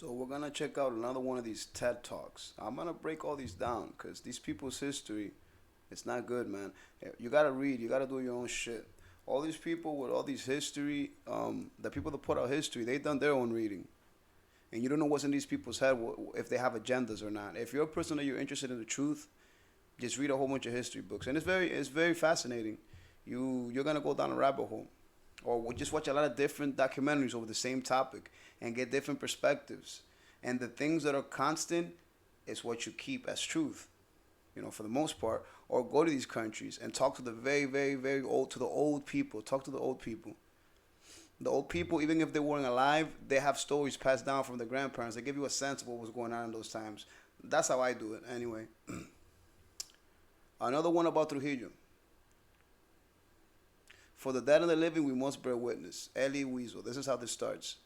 So we're gonna check out another one of these TED Talks. I'm gonna break all these down because these people's history, it's not good, man. You gotta read. You gotta do your own shit. All these people with all these history, the people that put out history, they done their own reading, and you don't know what's in these people's head if they have agendas or not. If you're a person that you're interested in the truth, just read a whole bunch of history books, and it's very fascinating. You're gonna go down a rabbit hole, or just watch a lot of different documentaries over the same topic and get different perspectives. And the things that are constant is what you keep as truth, for the most part. Or go to these countries and talk to the very, very, very old, to the old people. Talk to the old people. The old people, even if they weren't alive, they have stories passed down from their grandparents. They give you a sense of what was going on in those times. That's how I do it, anyway. Another one about Trujillo. For the dead and the living, we must bear witness. Elie Wiesel. This is how this starts.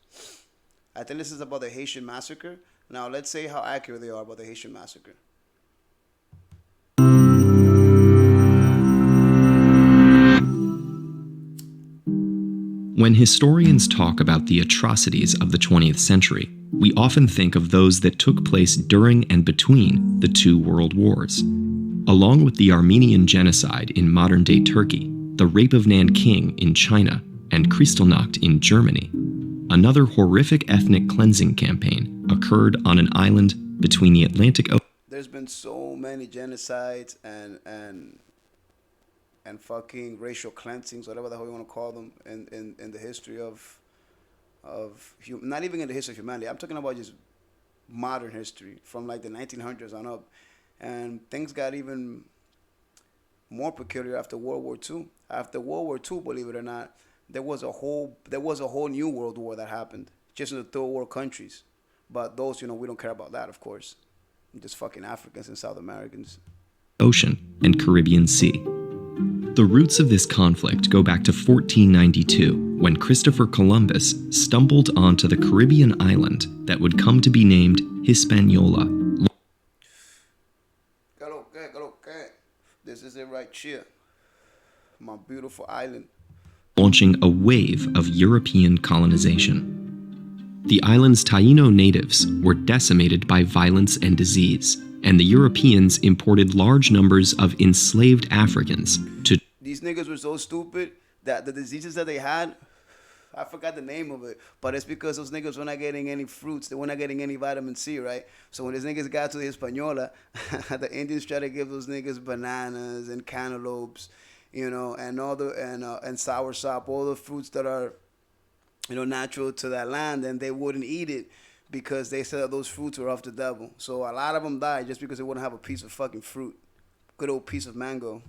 I think this is about the Haitian massacre. Now, let's say how accurate they are about the Haitian massacre. When historians talk about the atrocities of the 20th century, we often think of those that took place during and between the two world wars. Along with the Armenian genocide in modern-day Turkey, the rape of Nanking in China, and Kristallnacht in Germany, another horrific ethnic cleansing campaign occurred on an island between the Atlantic Ocean. There's been so many genocides and fucking racial cleansings, whatever the hell you want to call them, in the history not even in the history of humanity. I'm talking about just modern history from like the 1900s on up, and things got even more peculiar after World War II. After World War II, believe it or not, there was a whole new world war that happened just in the third world countries. But those, we don't care about that, of course. Just fucking Africans and South Americans. Ocean and Caribbean Sea. The roots of this conflict go back to 1492, when Christopher Columbus stumbled onto the Caribbean island that would come to be named Hispaniola. This is it right here. My beautiful island. Launching a wave of European colonization. The island's Taino natives were decimated by violence and disease, and the Europeans imported large numbers of enslaved Africans to... These niggas were so stupid that the diseases that they had, I forgot the name of it, but it's because those niggas were not getting any fruits. They were not getting any vitamin C, right? So when these niggas got to the Hispaniola, the Indians tried to give those niggas bananas and cantaloupes, and all the and soursop, all the fruits that are, natural to that land, and they wouldn't eat it because they said that those fruits were of the devil. So a lot of them died just because they wouldn't have a piece of fucking fruit, good old piece of mango.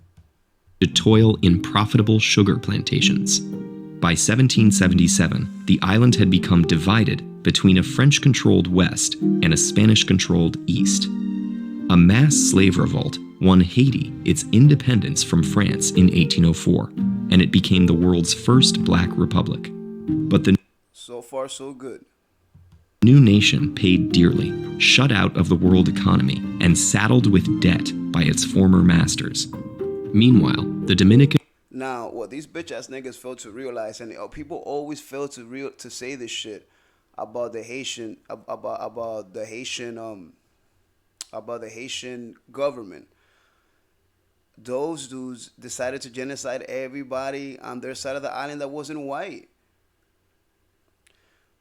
To toil in profitable sugar plantations. By 1777, the island had become divided between a French-controlled West and a Spanish-controlled East. A mass slave revolt won Haiti its independence from France in 1804, and it became the world's first black republic. But the so far, so good. New nation paid dearly, shut out of the world economy, and saddled with debt by its former masters. Meanwhile, the Dominican... Now, what these bitch ass niggas fail to realize, and people always fail to say this shit about the Haitian about the Haitian government. Those dudes decided to genocide everybody on their side of the island that wasn't white.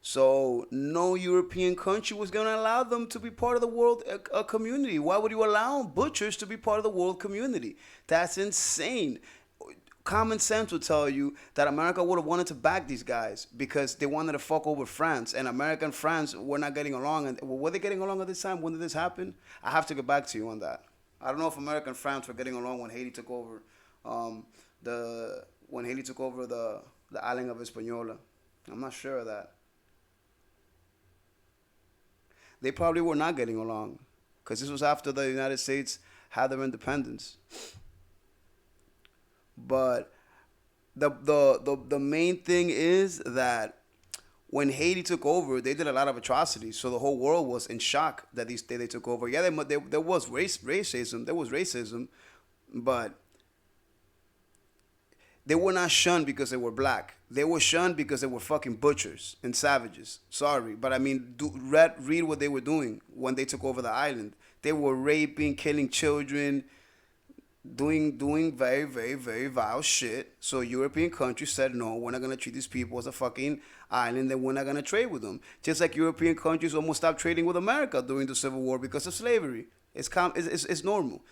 So no European country was going to allow them to be part of the world community. Why would you allow butchers to be part of the world community? That's insane. Common sense would tell you that America would have wanted to back these guys because they wanted to fuck over France, and America and France were not getting along. And were they getting along at this time? When did this happen? I have to get back to you on that. I don't know if America and France were getting along when Haiti took over the island of Hispaniola. I'm not sure of that. They probably were not getting along because this was after the United States had their independence. But the main thing is that when Haiti took over, they did a lot of atrocities. So the whole world was in shock that they took over. Yeah, there was racism. There was racism, but They were not shunned because they were black. They were shunned because they were fucking butchers and savages. Sorry, but I mean, read what they were doing when they took over the island. They were raping, killing children, doing very, very, very vile shit. So European countries said, no, we're not gonna treat these people as a fucking island, and we're not gonna trade with them. Just like European countries almost stopped trading with America during the Civil War because of slavery. It's normal.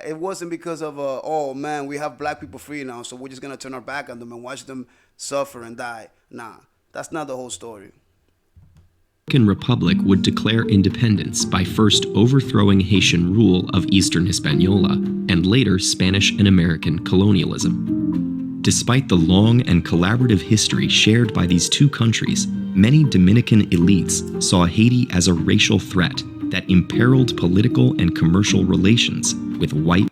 It wasn't because of oh man, we have black people free now, so we're just gonna turn our back on them and watch them suffer and die. Nah, that's not the whole story. The Dominican Republic would declare independence by first overthrowing Haitian rule of Eastern Hispaniola and later Spanish and American colonialism. Despite the long and collaborative history shared by these two countries, many Dominican elites saw Haiti as a racial threat that imperiled political and commercial relations with white.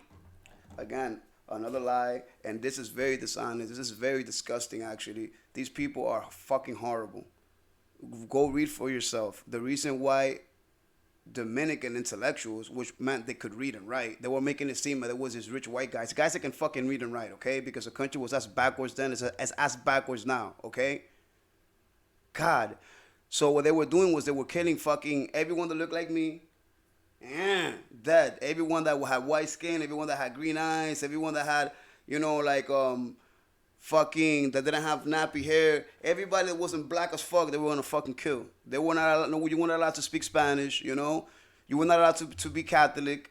Again, another lie, and this is very dishonest. This is very disgusting, actually. These people are fucking horrible. Go read for yourself. The reason why Dominican intellectuals, which meant they could read and write, they were making it seem that it was these rich white guys that can fucking read and write, okay? Because the country was as backwards then as backwards now, okay? God. So what they were doing was they were killing fucking everyone that looked like me. Dead. Everyone that had white skin, everyone that had green eyes, everyone that had, like fucking that didn't have nappy hair. Everybody that wasn't black as fuck, they were gonna fucking kill. They were not allowed, no, you weren't allowed to speak Spanish, you were not allowed to be Catholic.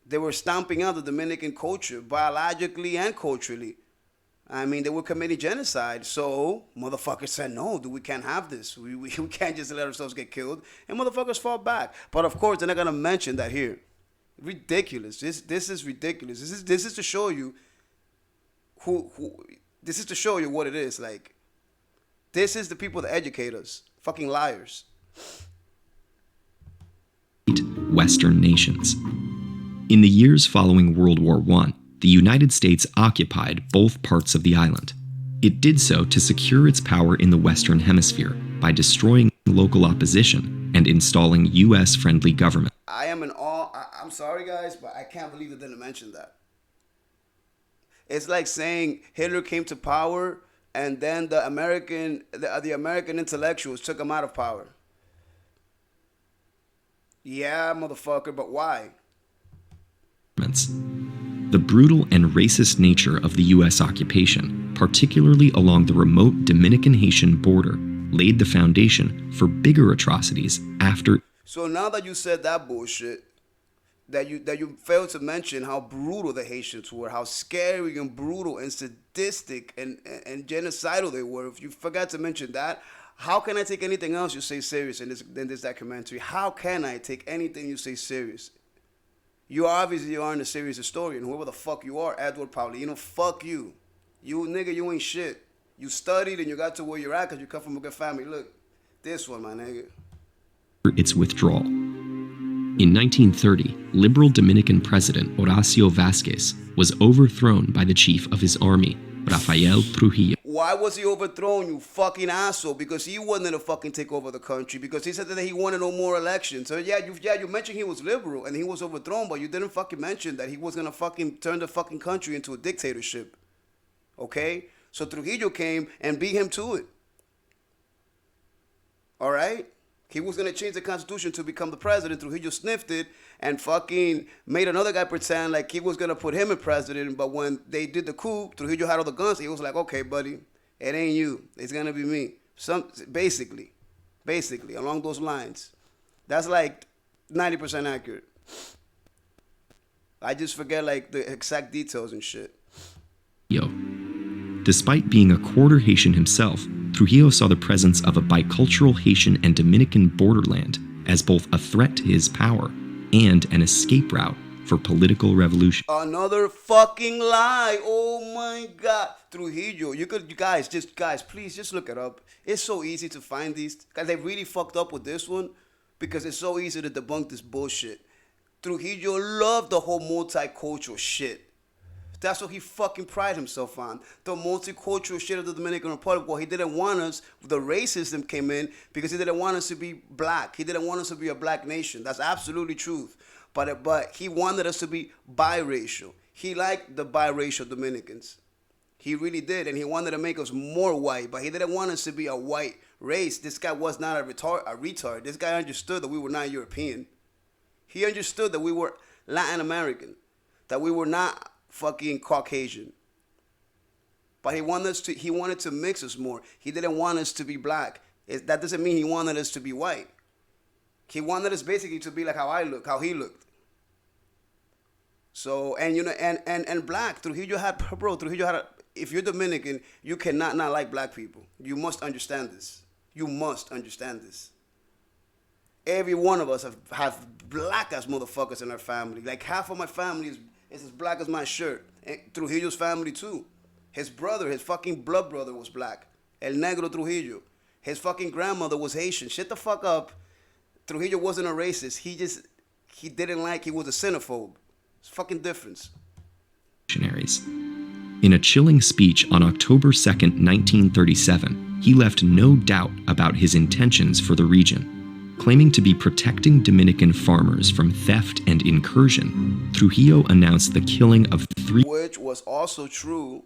They were stomping out the Dominican culture biologically and culturally. I mean, they were committing genocide. So motherfuckers said, no, dude, we can't have this. We can't just let ourselves get killed. And motherfuckers fought back. But of course, they're not gonna mention that here. Ridiculous. This is ridiculous. This is to show you this is to show you what it is. Like, this is the people that educate us. Fucking liars. Western nations. In the years following World War I, the United States occupied both parts of the island. It did so to secure its power in the Western Hemisphere by destroying local opposition and installing U.S.-friendly government. I am in awe. I'm sorry, guys, but I can't believe they didn't mention that. It's like saying Hitler came to power and then the American intellectuals took him out of power. Yeah, motherfucker, but why? The brutal and racist nature of the U.S. occupation, particularly along the remote Dominican-Haitian border, laid the foundation for bigger atrocities after. So now that you said that bullshit, that you failed to mention how brutal the Haitians were, how scary and brutal and sadistic and genocidal they were. If you forgot to mention that, how can I take anything else you say serious in this documentary? How can I take anything you say serious? You obviously aren't a serious historian. Whoever the fuck you are, Edward Paulino, fuck you. You nigga, you ain't shit. You studied and you got to where you're at because you come from a good family. Look, this one, my nigga. Its withdrawal. In 1930, liberal Dominican president Horacio Vázquez was overthrown by the chief of his army, Rafael Trujillo. Why was he overthrown, you fucking asshole? Because he wasn't gonna fucking take over the country. Because he said that he wanted no more elections. So you mentioned he was liberal and he was overthrown, but you didn't fucking mention that he was gonna fucking turn the fucking country into a dictatorship. Okay? So Trujillo came and beat him to it. All right? He was going to change the constitution to become the president. Trujillo sniffed it and fucking made another guy pretend like he was going to put him in president. But when they did the coup, Trujillo had all the guns. He was like, okay, buddy, it ain't you. It's going to be me. Basically, along those lines. That's like 90% accurate. I just forget like the exact details and shit. Despite being a quarter Haitian himself, Trujillo saw the presence of a bicultural Haitian and Dominican borderland as both a threat to his power and an escape route for political revolution. Another fucking lie. Oh my God. Trujillo. Guys, please just look it up. It's so easy to find these. Guys, they really fucked up with this one because it's so easy to debunk this bullshit. Trujillo loved the whole multicultural shit. That's what he fucking prided himself on. The multicultural shit of the Dominican Republic. Well, he didn't want us, the racism came in because he didn't want us to be black. He didn't want us to be a black nation. That's absolutely truth. But he wanted us to be biracial. He liked the biracial Dominicans. He really did, and he wanted to make us more white, but he didn't want us to be a white race. This guy was not a retard. This guy understood that we were not European. He understood that we were Latin American, that we were not fucking Caucasian. But he wanted to mix us more. He didn't want us to be black. That doesn't mean he wanted us to be white. He wanted us basically to be like how he looked. So, and and black, Trujillo had, if you're Dominican, you cannot not like black people. You must understand this. You must understand this. Every one of us have black ass motherfuckers in our family. Like half of my family is as black as my shirt. And Trujillo's family too. His brother, his fucking blood brother was black. El Negro Trujillo. His fucking grandmother was Haitian. Shut the fuck up. Trujillo wasn't a racist. He was a xenophobe. It's fucking difference. In a chilling speech on October 2nd, 1937, he left no doubt about his intentions for the region. Claiming to be protecting Dominican farmers from theft and incursion, Trujillo announced the killing of Which was also true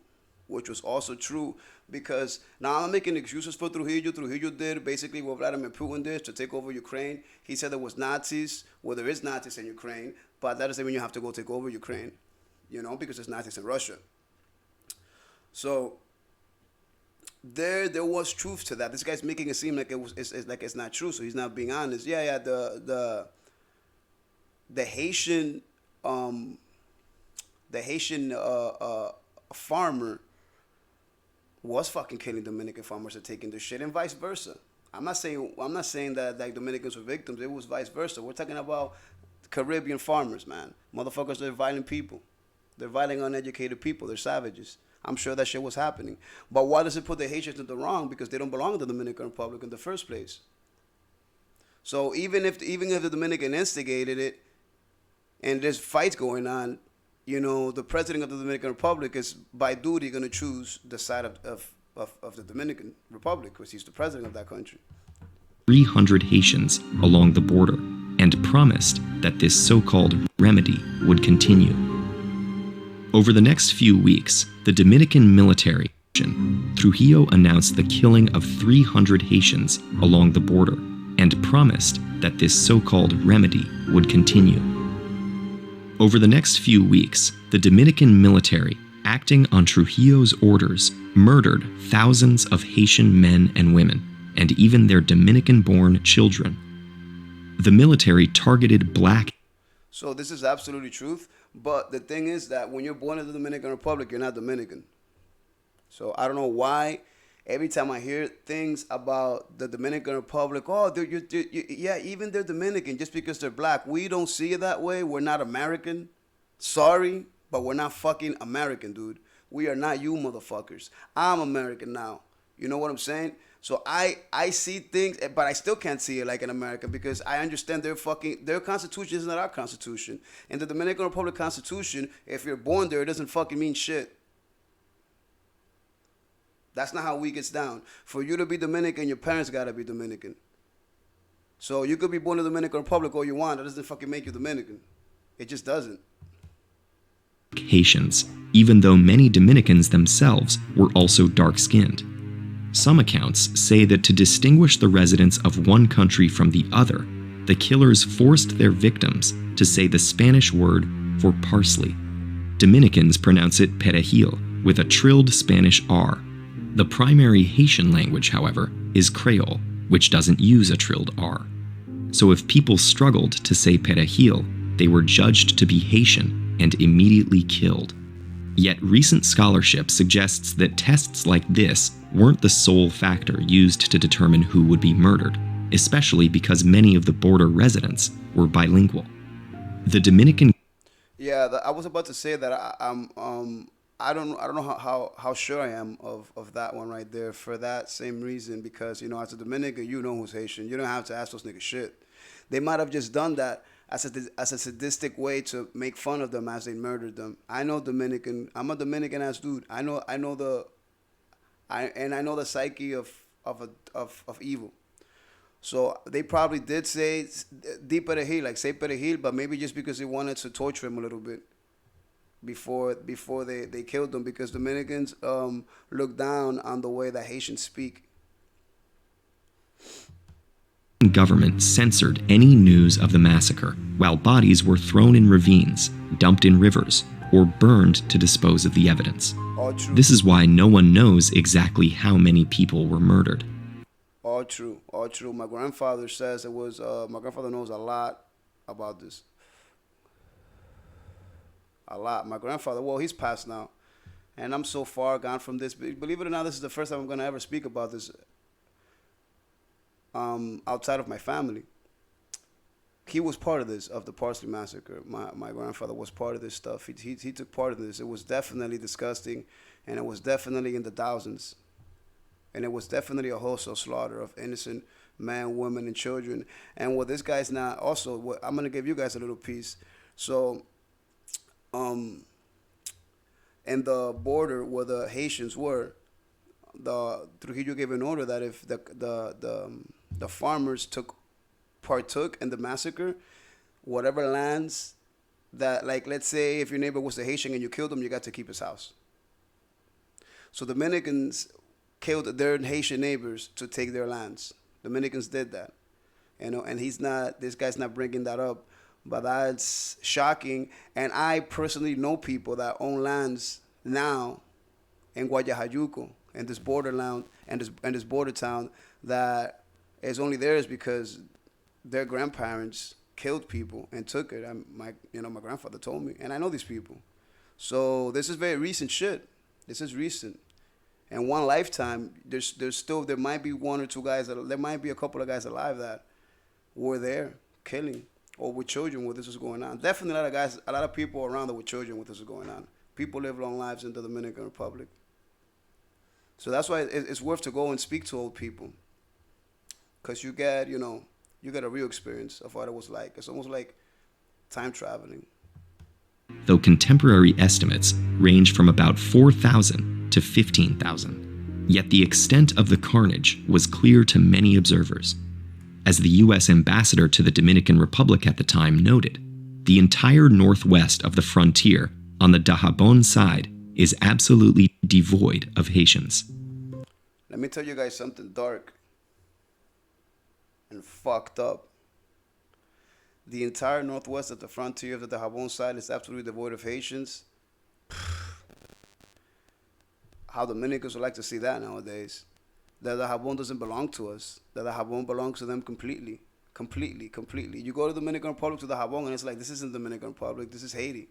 because now I'm not making excuses for Trujillo. Trujillo did basically what Vladimir Putin did to take over Ukraine. He said there was Nazis. Well, there is Nazis in Ukraine, but that doesn't mean you have to go take over Ukraine, because there's Nazis in Russia. So there was truth to that. This guy's making it seem like it's not true, so he's not being honest. Yeah, the Haitian farmer was fucking killing Dominican farmers and taking their shit, and vice versa. I'm not saying that like Dominicans were victims. It was vice versa. We're talking about Caribbean farmers, man. Motherfuckers, they're violent people. They're violent, uneducated people. They're savages. I'm sure that shit was happening. But why does it put the Haitians in the wrong? Because they don't belong to the Dominican Republic in the first place. So even if the Dominican instigated it, and there's fights going on, the president of the Dominican Republic is by duty going to choose the side of the Dominican Republic, because he's the president of that country. 300 Haitians along the border, and promised that this so-called remedy would continue. Over the next few weeks, the Dominican military, Trujillo announced the killing of 300 Haitians along the border, and promised that this so-called remedy would continue. Over the next few weeks, the Dominican military, acting on Trujillo's orders, murdered thousands of Haitian men and women, and even their Dominican-born children. The military targeted black. So this is absolutely truth, but the thing is that when you're born in the Dominican Republic, you're not Dominican. So I don't know why every time I hear things about the Dominican Republic, yeah, even they're Dominican just because they're black. We don't see it that way. We're not American. Sorry, but we're not fucking American, dude. We are not you motherfuckers. I'm American now. You know what I'm saying? So I see things, but I still can't see it like an American, because I understand their constitution is not our constitution. And the Dominican Republic Constitution, if you're born there, it doesn't fucking mean shit. That's not how we gets down. For you to be Dominican, your parents gotta be Dominican. So you could be born in the Dominican Republic all you want. That doesn't fucking make you Dominican. It just doesn't. Haitians, even though many Dominicans themselves were also dark-skinned. Some accounts say that to distinguish the residents of one country from the other, the killers forced their victims to say the Spanish word for parsley. Dominicans pronounce it perejil with a trilled Spanish R. The primary Haitian language, however, is Creole, which doesn't use a trilled R. So if people struggled to say perejil, they were judged to be Haitian and immediately killed. Yet recent scholarship suggests that tests like this weren't the sole factor used to determine who would be murdered, especially because many of the border residents were bilingual. The Dominican... Yeah, I was about to say that I don't know how sure I am of that one right there, for that same reason, because, as a Dominican, you know who's Haitian. You don't have to ask those niggas shit. They might have just done that as a sadistic way to make fun of them as they murdered them. I know Dominican. I'm a Dominican ass dude. I know the psyche of evil. So they probably did say di perejil, like say perejil, but maybe just because they wanted to torture him a little bit. before they killed them, because Dominicans look down on the way that Haitians speak. Government censored any news of the massacre, while bodies were thrown in ravines, dumped in rivers, or burned to dispose of the evidence. All true. This is why no one knows exactly how many people were murdered. All true. All true. My grandfather says it was. My grandfather knows a lot about this. A lot. My grandfather. Well, he's passed now, and I'm so far gone from this. Believe it or not, this is the first time I'm gonna ever speak about this. Outside of my family, he was part of this, of the Parsley massacre. My grandfather was part of this stuff. He took part in this. It was definitely disgusting, and it was definitely in the thousands, and it was definitely a wholesale slaughter of innocent men, women, and children. And what this guy's not also, what I'm gonna give you guys a little piece. So, in the border where the Haitians were, the Trujillo gave an order that if the farmers partook in the massacre, whatever lands that, like, let's say if your neighbor was a Haitian and you killed him, you got to keep his house. So Dominicans killed their Haitian neighbors to take their lands. Dominicans did that, and this guy's not bringing that up, but that's shocking. And I personally know people that own lands now in Guayajayuco, in this borderland and this border town, that is only theirs because their grandparents killed people and took it. My grandfather told me, and I know these people. So this is very recent shit. This is recent. In one lifetime, there might be one or two guys there might be a couple of guys alive that were there killing, or with children where this was going on. Definitely a lot of people around that with children where this was going on. People live long lives in the Dominican Republic. So that's why it's worth to go and speak to old people, because you get a real experience of what it was like. It's almost like time traveling. Though contemporary estimates range from about 4,000 to 15,000, yet the extent of the carnage was clear to many observers. As the U.S. ambassador to the Dominican Republic at the time noted, the entire northwest of the frontier on the Dajabon side is absolutely devoid of Haitians. Let me tell you guys something dark and fucked up. The entire northwest of the frontier of the Dajabon side is absolutely devoid of Haitians. How Dominicans would like to see that nowadays. The Dajabon doesn't belong to us. The Dajabon belongs to them completely. Completely, completely. You go to the Dominican Republic, to the Dajabon, and it's like, this isn't Dominican Republic, this is Haiti.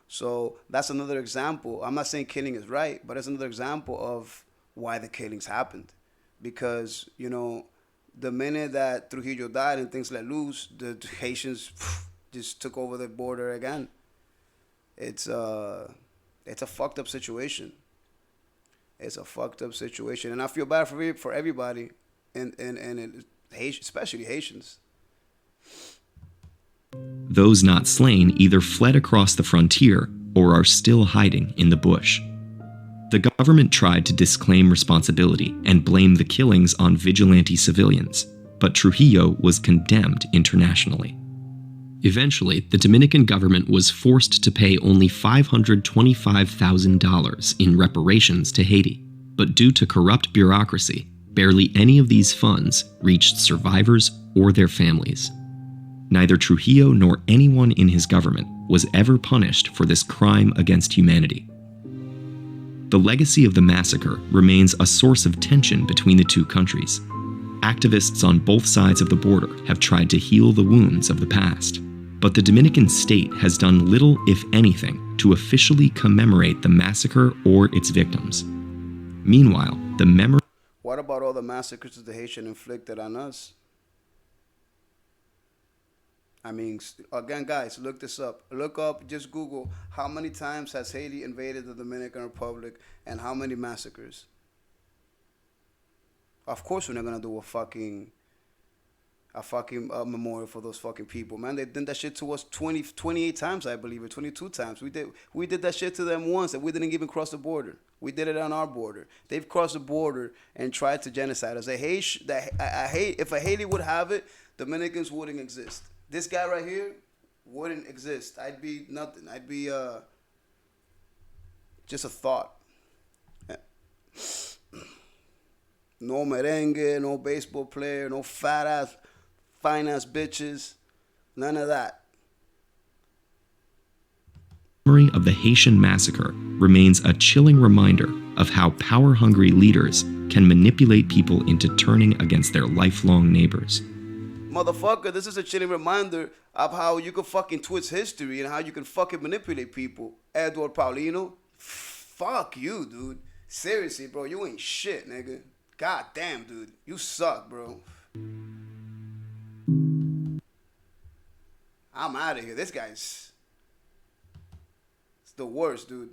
So that's another example. I'm not saying killing is right, but it's another example of why the killings happened. Because, the minute that Trujillo died and things let loose, the Haitians just took over the border again. It's a fucked up situation. It's a fucked up situation, and I feel bad for everybody, and especially Haitians. Those not slain either fled across the frontier or are still hiding in the bush. The government tried to disclaim responsibility and blame the killings on vigilante civilians, but Trujillo was condemned internationally. Eventually, the Dominican government was forced to pay only $525,000 in reparations to Haiti, but due to corrupt bureaucracy, barely any of these funds reached survivors or their families. Neither Trujillo nor anyone in his government was ever punished for this crime against humanity. The legacy of the massacre remains a source of tension between the two countries. Activists on both sides of the border have tried to heal the wounds of the past, but the Dominican state has done little, if anything, to officially commemorate the massacre or its victims. Meanwhile, the memory... What about all the massacres that the Haitian inflicted on us? I mean, again, guys, look this up. Look up, just Google, how many times has Haiti invaded the Dominican Republic and how many massacres? Of course we're not going to do a fucking memorial for those fucking people, man. They did that shit to us 28 times, I believe, or 22 times. We did that shit to them once, and we didn't even cross the border. We did it on our border. They've crossed the border and tried to genocide us. I hate if a Haiti would have it, Dominicans wouldn't exist. This guy right here, wouldn't exist. I'd be nothing. I'd be just a thought. No merengue, no baseball player, no fat ass, fine ass bitches, none of that. Memory of the Haitian massacre remains a chilling reminder of how power-hungry leaders can manipulate people into turning against their lifelong neighbors. Motherfucker, this is a chilling reminder of how you can fucking twist history and how you can fucking manipulate people. Edward Paulino, fuck you, dude. Seriously, bro, you ain't shit, nigga. God damn, dude. You suck, bro. I'm out of here. This guy's... It's the worst, dude.